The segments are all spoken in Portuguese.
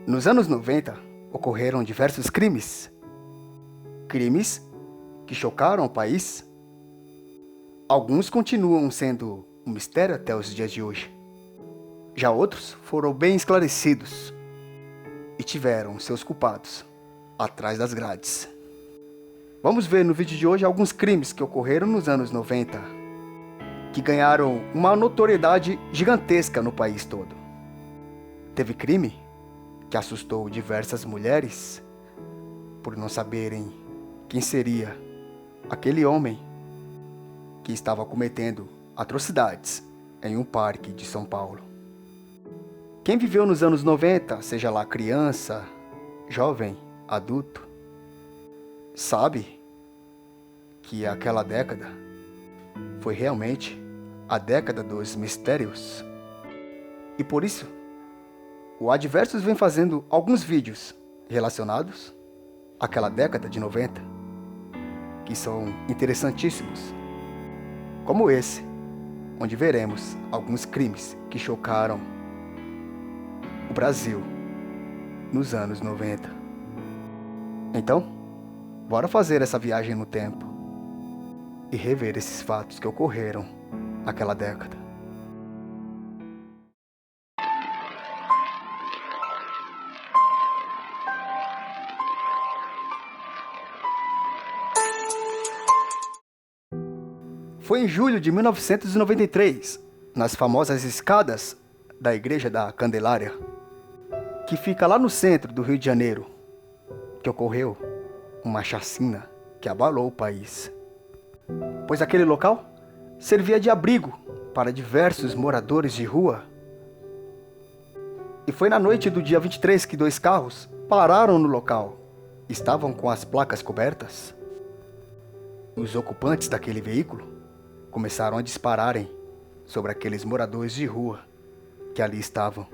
Nos anos 90, ocorreram diversos crimes. Crimes que chocaram o país. Alguns continuam sendo um mistério até os dias de hoje. Já outros foram bem esclarecidos e tiveram seus culpados atrás das grades. Vamos ver no vídeo de hoje alguns crimes que ocorreram nos anos 90, que ganharam uma notoriedade gigantesca no país todo. Teve crime que assustou diversas mulheres por não saberem quem seria aquele homem que estava cometendo atrocidades em um parque de São Paulo. Quem viveu nos anos 90, seja lá criança, jovem, adulto, sabe que aquela década foi realmente a década dos mistérios. E por isso, o Adversos vem fazendo alguns vídeos relacionados àquela década de 90, que são interessantíssimos, como esse, onde veremos alguns crimes que chocaram o Brasil nos anos 90. Então, bora fazer essa viagem no tempo e rever esses fatos que ocorreram naquela década. Foi em julho de 1993, nas famosas escadas da Igreja da Candelária, que fica lá no centro do Rio de Janeiro, que ocorreu uma chacina que abalou o país. Pois aquele local servia de abrigo para diversos moradores de rua. E foi na noite do dia 23 que 2 carros pararam no local. Estavam com as placas cobertas. Os ocupantes daquele veículo começaram a dispararem sobre aqueles moradores de rua que ali estavam.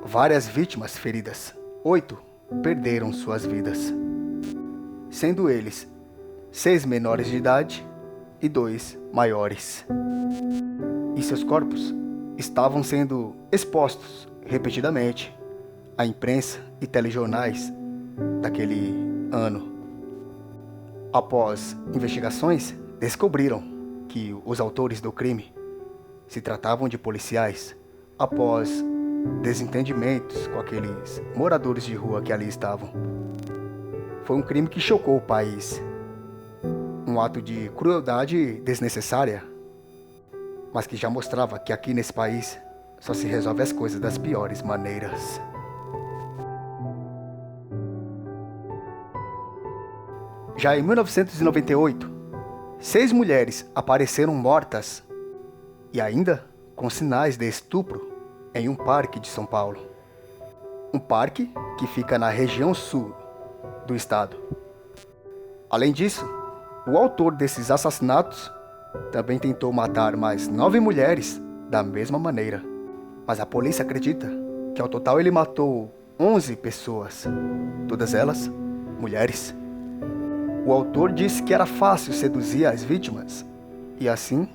Várias vítimas feridas, 8 perderam suas vidas, sendo eles 6 menores de idade e 2 maiores. E seus corpos estavam sendo expostos repetidamente à imprensa e telejornais daquele ano. Após investigações, descobriram que os autores do crime se tratavam de policiais após desentendimentos com aqueles moradores de rua que ali estavam. Foi um crime que chocou o país. Um ato de crueldade desnecessária, mas que já mostrava que aqui nesse país só se resolve as coisas das piores maneiras. Já em 1998, 6 mulheres apareceram mortas e ainda com sinais de estupro em um parque de São Paulo. Um parque que fica na região sul do estado. Além disso, o autor desses assassinatos também tentou matar mais 9 mulheres da mesma maneira. Mas a polícia acredita que ao total ele matou 11 pessoas, todas elas mulheres. O autor disse que era fácil seduzir as vítimas e assim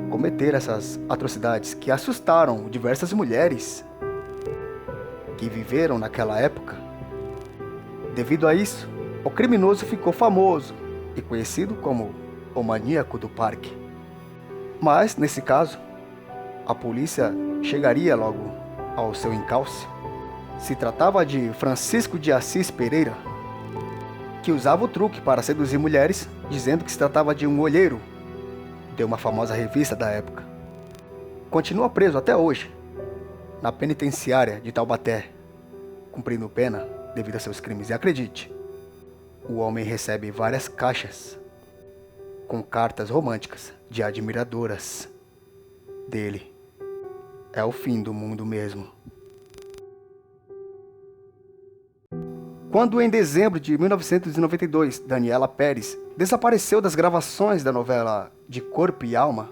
cometer essas atrocidades que assustaram diversas mulheres que viveram naquela época. Devido a isso, o criminoso ficou famoso e conhecido como o maníaco do parque. Mas, nesse caso, a polícia chegaria logo ao seu encalce. Se tratava de Francisco de Assis Pereira, que usava o truque para seduzir mulheres, dizendo que se tratava de um olheiro de uma famosa revista da época. Continua preso até hoje, na penitenciária de Taubaté, cumprindo pena devido a seus crimes. E acredite, o homem recebe várias caixas com cartas românticas de admiradoras dele. É o fim do mundo mesmo. Quando em dezembro de 1992, Daniela Pérez desapareceu das gravações da novela De Corpo e Alma,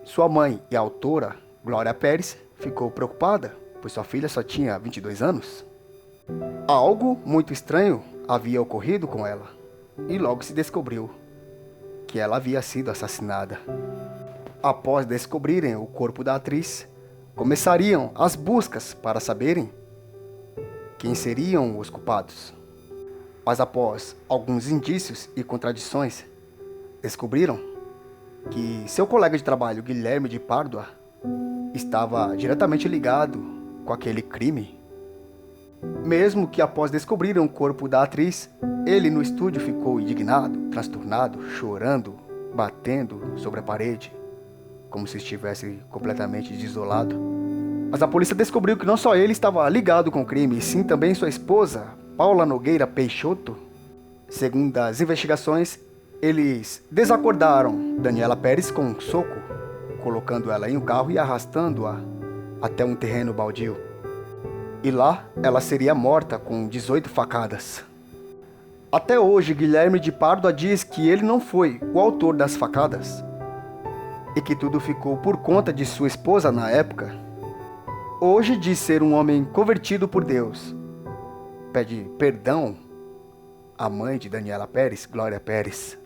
sua mãe e a autora, Glória Pérez, ficou preocupada, pois sua filha só tinha 22 anos. Algo muito estranho havia ocorrido com ela, e logo se descobriu que ela havia sido assassinada. Após descobrirem o corpo da atriz, começariam as buscas para saberem quem seriam os culpados. Mas após alguns indícios e contradições, descobriram que seu colega de trabalho, Guilherme de Pádua, estava diretamente ligado com aquele crime. Mesmo que após descobrirem o corpo da atriz, ele no estúdio ficou indignado, transtornado, chorando, batendo sobre a parede, como se estivesse completamente desolado. Mas a polícia descobriu que não só ele estava ligado com o crime, e sim também sua esposa, Paula Nogueira Peixoto. Segundo as investigações, eles desacordaram Daniela Pérez com um soco, colocando ela em um carro e arrastando-a até um terreno baldio. E lá ela seria morta com 18 facadas. Até hoje, Guilherme de Pádua diz que ele não foi o autor das facadas e que tudo ficou por conta de sua esposa na época. Hoje diz ser um homem convertido por Deus. Pede perdão à mãe de Daniela Pérez, Glória Pérez.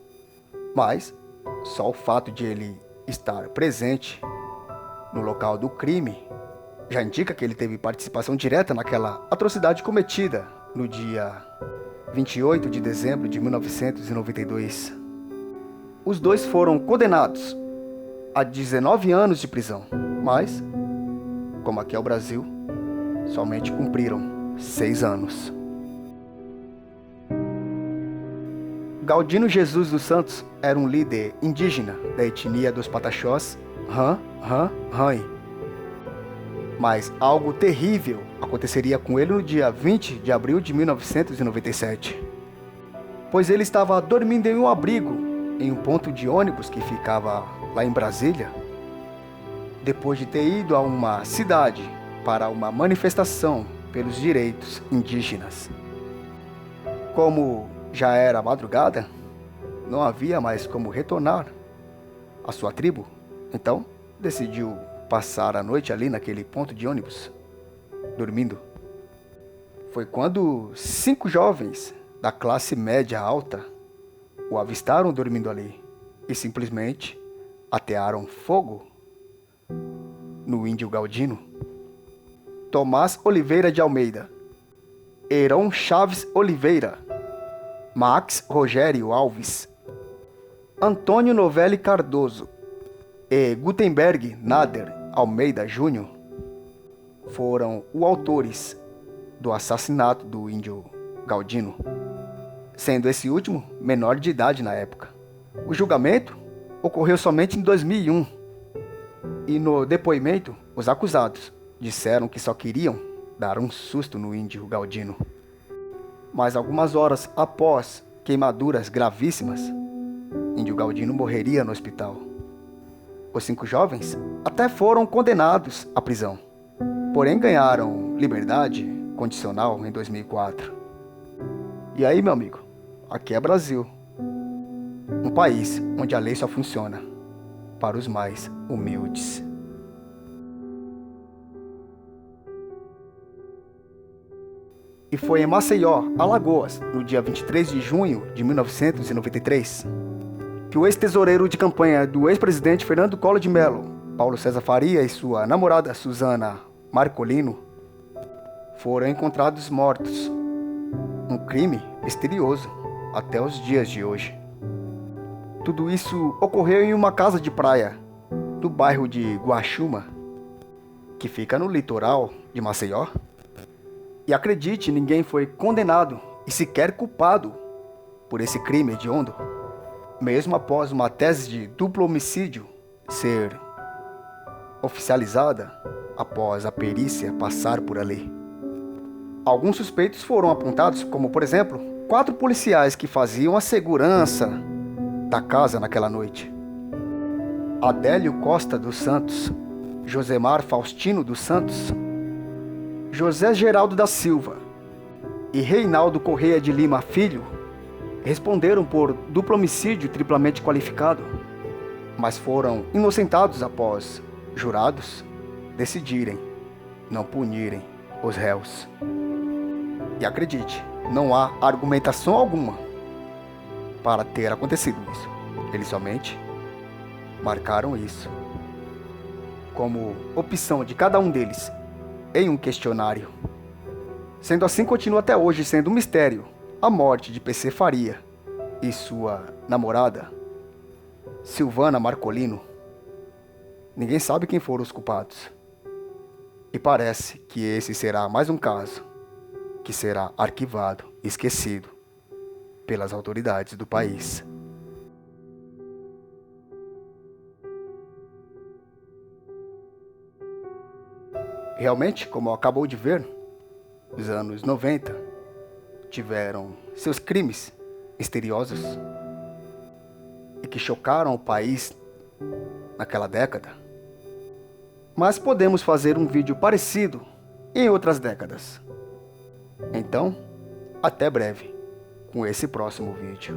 Mas só o fato de ele estar presente no local do crime já indica que ele teve participação direta naquela atrocidade cometida no dia 28 de dezembro de 1992. Os dois foram condenados a 19 anos de prisão, mas, como aqui é o Brasil, somente cumpriram 6 anos. Galdino Jesus dos Santos era um líder indígena da etnia dos Pataxós, Han. Mas algo terrível aconteceria com ele no dia 20 de abril de 1997. Pois ele estava dormindo em um abrigo, em um ponto de ônibus que ficava lá em Brasília, depois de ter ido a uma cidade para uma manifestação pelos direitos indígenas. Como já era madrugada, não havia mais como retornar à sua tribo, então decidiu passar a noite ali naquele ponto de ônibus, dormindo. Foi quando 5 jovens da classe média alta o avistaram dormindo ali e simplesmente atearam fogo no índio Galdino. Tomás Oliveira de Almeida, Heron Chaves Oliveira, Max Rogério Alves, Antônio Novelli Cardoso e Gutenberg Nader Almeida Júnior foram os autores do assassinato do índio Galdino, sendo esse último menor de idade na época. O julgamento ocorreu somente em 2001 e no depoimento os acusados disseram que só queriam dar um susto no índio Galdino. Mas algumas horas após queimaduras gravíssimas, índio Galdino morreria no hospital. Os 5 jovens até foram condenados à prisão, porém ganharam liberdade condicional em 2004. E aí, meu amigo, aqui é Brasil, um país onde a lei só funciona para os mais humildes. E foi em Maceió, Alagoas, no dia 23 de junho de 1993, que o ex-tesoureiro de campanha do ex-presidente Fernando Collor de Mello, Paulo César Faria, e sua namorada Suzana Marcolino foram encontrados mortos. Um crime misterioso até os dias de hoje. Tudo isso ocorreu em uma casa de praia do bairro de Guaxuma, que fica no litoral de Maceió. E acredite, ninguém foi condenado e sequer culpado por esse crime hediondo, mesmo após uma tese de duplo homicídio ser oficializada após a perícia passar por ali. Alguns suspeitos foram apontados como, por exemplo, 4 policiais que faziam a segurança da casa naquela noite: Adélio Costa dos Santos, Josemar Faustino dos Santos, José Geraldo da Silva e Reinaldo Correia de Lima Filho responderam por duplo homicídio triplamente qualificado, mas foram inocentados após jurados decidirem não punirem os réus. E acredite, não há argumentação alguma para ter acontecido isso. Eles somente marcaram isso como opção de cada um deles em um questionário. Sendo assim, continua até hoje sendo um mistério a morte de PC Faria e sua namorada, Silvana Marcolino. Ninguém sabe quem foram os culpados. E parece que esse será mais um caso que será arquivado e esquecido pelas autoridades do país. Realmente, como acabou de ver, os anos 90 tiveram seus crimes misteriosos e que chocaram o país naquela década. Mas podemos fazer um vídeo parecido em outras décadas. Então, até breve com esse próximo vídeo.